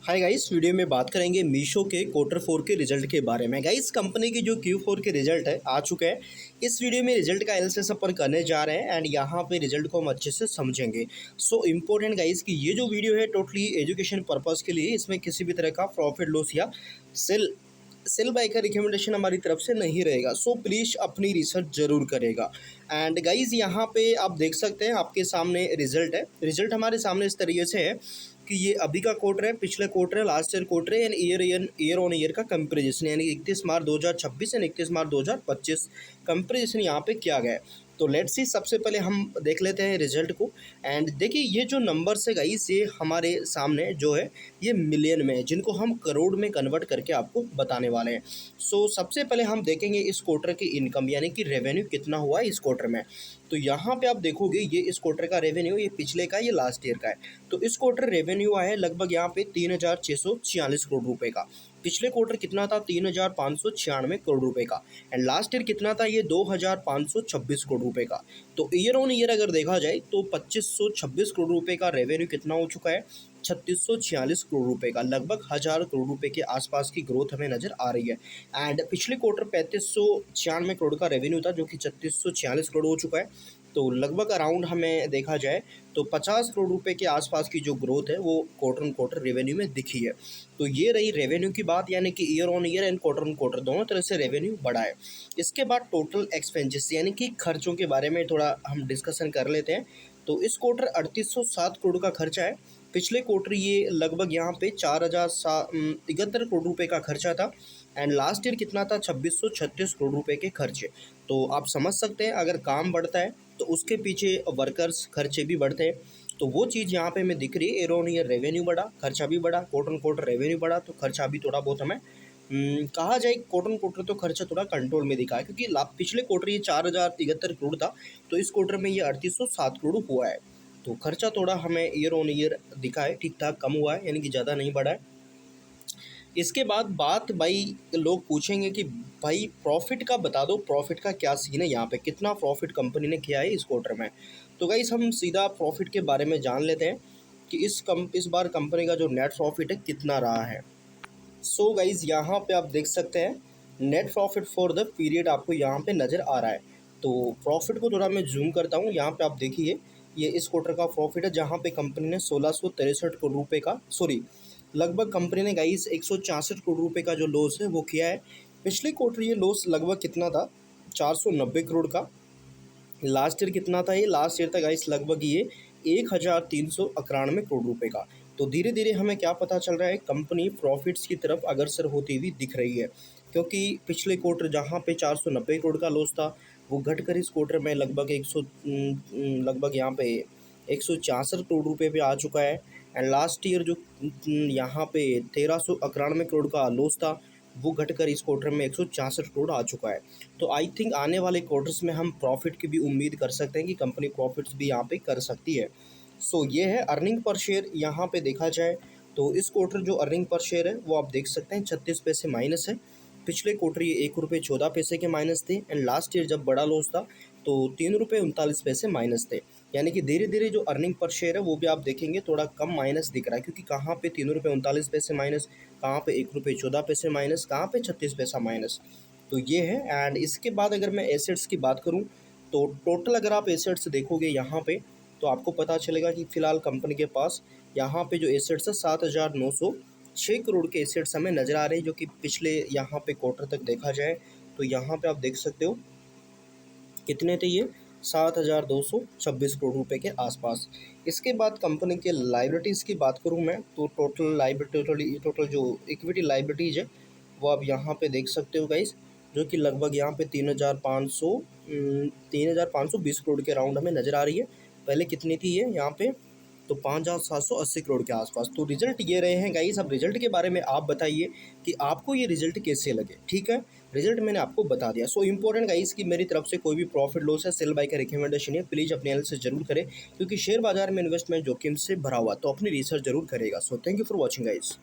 Hi guys, video में बात करेंगे मीशो के Q4 के रिजल्ट के बारे में। गाइस, कंपनी की जो Q4 के रिजल्ट है आ चुके हैं। इस वीडियो में रिजल्ट का एनालिसिस अपन करने जा रहे हैं एंड यहाँ पे रिजल्ट को हम अच्छे से समझेंगे। सो इम्पोर्टेंट गाइस कि ये जो वीडियो है टोटली एजुकेशन पर्पज़ के लिए, इसमें किसी भी तरह का प्रॉफिट लॉस या सेल सेल बाय का रिकमेंडेशन हमारी तरफ से नहीं रहेगा। सो प्लीज़ अपनी रिसर्च ज़रूर करेगा। एंड गाइज़, यहाँ पे आप देख सकते हैं आपके सामने रिजल्ट है। रिजल्ट हमारे सामने इस तरीके से है कि ये अभी का क्वार्टर है, पिछले क्वार्टर है, लास्ट ईयर क्वार्टर है एंड ईयर ऑन ईयर का कंपेरिजन, यानी 31 मार्च 2026 एंड 31 मार्च 2025 कंपेरिजन यहाँ पे किया गया है। तो लेट्स सी, सबसे पहले हम देख लेते हैं रिजल्ट को। एंड देखिए, ये जो नंबर्स है गाइस, ये हमारे सामने जो है ये मिलियन में है, जिनको हम करोड़ में कन्वर्ट करके आपको बताने वाले हैं। सो सबसे पहले हम देखेंगे इस क्वार्टर की इनकम, यानी कि रेवेन्यू कितना हुआ है इस क्वार्टर में। तो यहाँ पे आप देखोगे ये इस क्वार्टर का रेवेन्यू, ये पिछले का, ये लास्ट ईयर का है। तो इस क्वार्टर रेवेन्यू आया है लगभग यहाँ पे 3,646 करोड़ रुपए का। पिछले क्वार्टर कितना था? 3,596 करोड़ रुपए का। एंड लास्ट ईयर कितना था? ये 2,526 करोड़ रुपए का। तो ईयर ऑन ईयर अगर देखा जाए तो 2,526 करोड़ रुपए का रेवेन्यू कितना हो चुका है? 3,646 करोड़ रुपए का। लगभग 1,000 करोड़ रुपए के आसपास की ग्रोथ हमें नजर आ रही है। एंड पिछले क्वार्टर 3,596 करोड़ का रेवेन्यू था, जो कि 3,646 करोड़ हो चुका है। तो लगभग अराउंड हमें देखा जाए तो 50 करोड़ रुपए के आसपास की जो ग्रोथ है वो क्वार्टर ऑन क्वार्टर रेवेन्यू में दिखी है। तो ये रही रेवेन्यू की बात, यानी कि year on year and quarter on quarter दोनों तरह से रेवेन्यू बढ़ा है। इसके बाद टोटल एक्सपेंसेस, यानी कि खर्चों के बारे में थोड़ा हम डिस्कशन कर लेते हैं। तो इस क्वार्टर 3,807 करोड़ का खर्चा है। पिछले क्वार्टर ये लगभग यहाँ पे 4,071 करोड़ रुपए का खर्चा था। एंड लास्ट ईयर कितना था? 2,636 करोड़ रुपए के खर्चे। तो आप समझ सकते हैं, अगर काम बढ़ता है तो उसके पीछे वर्कर्स खर्चे भी बढ़ते हैं। तो वो चीज़ यहाँ पे हमें दिख रही है। ईयर ऑन ईयर रेवेन्यू बढ़ा, खर्चा भी बढ़ा, क्वार्टर ऑन क्वार्टर रेवेन्यू बढ़ा, तो खर्चा भी थोड़ा बहुत हमें कहा जाए क्वार्टर ऑन क्वार्टर तो खर्चा थोड़ा कंट्रोल में दिखा है, क्योंकि पिछले क्वार्टर ये 4,073 करोड़ था, तो इस क्वार्टर में ये 3,807 करोड़ हुआ है। तो खर्चा थोड़ा हमें ईयर ऑन ईयर दिखा है, ठीक ठाक कम हुआ है, यानी कि ज़्यादा नहीं बढ़ा है। इसके बाद बात, भाई लोग पूछेंगे कि भाई प्रॉफिट का बता दो, प्रॉफिट का क्या सीन है, यहाँ पे कितना प्रॉफिट कंपनी ने किया है इस क्वार्टर में। तो गाइस, हम सीधा प्रॉफिट के बारे में जान लेते हैं कि इस बार कंपनी का जो नेट प्रॉफिट है कितना रहा है। सो गाइज, यहाँ पे आप देख सकते हैं net profit for the period आपको यहाँ पे नज़र आ रहा है। तो प्रॉफिट को थोड़ा मैं जूम करता हूँ, यहाँ पे आप देखिए ये इस क्वार्टर का प्रॉफिट है, जहाँ पे कंपनी ने 1,663 करोड़ रुपए का, सॉरी, लगभग कंपनी ने गाइस 166 करोड़ रुपए का जो लॉस है वो किया है। पिछले क्वार्टर ये लॉस लगभग कितना था? 490 करोड़ का। लास्ट ईयर कितना था? ये लास्ट ईयर था गाइस लगभग ये 1,391 करोड़ रुपए का। तो धीरे धीरे हमें क्या पता चल रहा है, कंपनी प्रॉफिट्स की तरफ अग्रसर होती हुई दिख रही है। क्योंकि पिछले क्वार्टर जहाँ पे 490 करोड़ का लॉस था, वो घटकर इस क्वार्टर में लगभग लगभग यहाँ पे 166 करोड़ रुपए पे आ चुका है। एंड लास्ट ईयर जो यहाँ पे 1,391 करोड़ का लॉस था, वो घटकर इस क्वार्टर में 166 करोड़ आ चुका है। तो आई थिंक आने वाले क्वार्टर्स में हम प्रॉफिट की भी उम्मीद कर सकते हैं कि कंपनी प्रॉफिट्स भी यहाँ पे कर सकती है। सो ये है अर्निंग पर शेयर। यहाँ पे देखा जाए तो इस क्वार्टर जो अर्निंग पर शेयर है वो आप देख सकते हैं 36 पैसे माइनस है। पिछले क्वार्टर ये 1 रुपये 14 पैसे के माइनस थे। एंड लास्ट ईयर जब बड़ा लॉस था तो 3 रुपये 39 पैसे माइनस थे। यानी कि धीरे धीरे जो अर्निंग पर शेयर है वो भी आप देखेंगे थोड़ा कम माइनस दिख रहा है, क्योंकि कहाँ पे 3 रुपये 39 पैसे माइनस, कहाँ पे 1 रुपये 14 पैसे माइनस, कहाँ पे 36 पैसा माइनस। तो ये है। एंड इसके बाद अगर मैं एसेट्स की बात करूँ तो टोटल अगर आप एसेट्स देखोगे यहाँ पे, तो आपको पता चलेगा कि फ़िलहाल कंपनी के पास यहाँ पे जो एसेट्स है 7,906 करोड़ के एसेट्स हमें नज़र आ रहे हैं, जो कि पिछले यहाँ पे क्वार्टर तक देखा जाए तो यहाँ पे आप देख सकते हो कितने थे ये, 7,226 करोड़ रुपए के आसपास। इसके बाद कंपनी के लाइबिलिटीज़ की बात करूँ मैं तो टोटल जो इक्विटी लाइबिलिटीज़ है वो आप यहाँ पे देख सकते हो गाइस, जो कि लगभग यहाँ पे 3,520 करोड़ के राउंड हमें नज़र आ रही है। पहले कितनी थी ये यहाँ पे? तो 5,780 करोड़ के आसपास। तो रिजल्ट ये रहे हैं गाइस। अब रिजल्ट के बारे में आप बताइए कि आपको ये रिजल्ट कैसे लगे। ठीक है, रिजल्ट मैंने आपको बता दिया। सो इंपॉर्टेंट गाइस कि मेरी तरफ से कोई भी प्रॉफिट लॉस है, सेल बाय का रिकमेंडेशन है, प्लीज़ अपने एनालिसिस जरूर करें, क्योंकि शेयर बाजार में इन्वेस्टमेंट जोखिम से भरा हुआ, तो अपनी रिसर्च जरूर करेगा। So thank you for watching guys.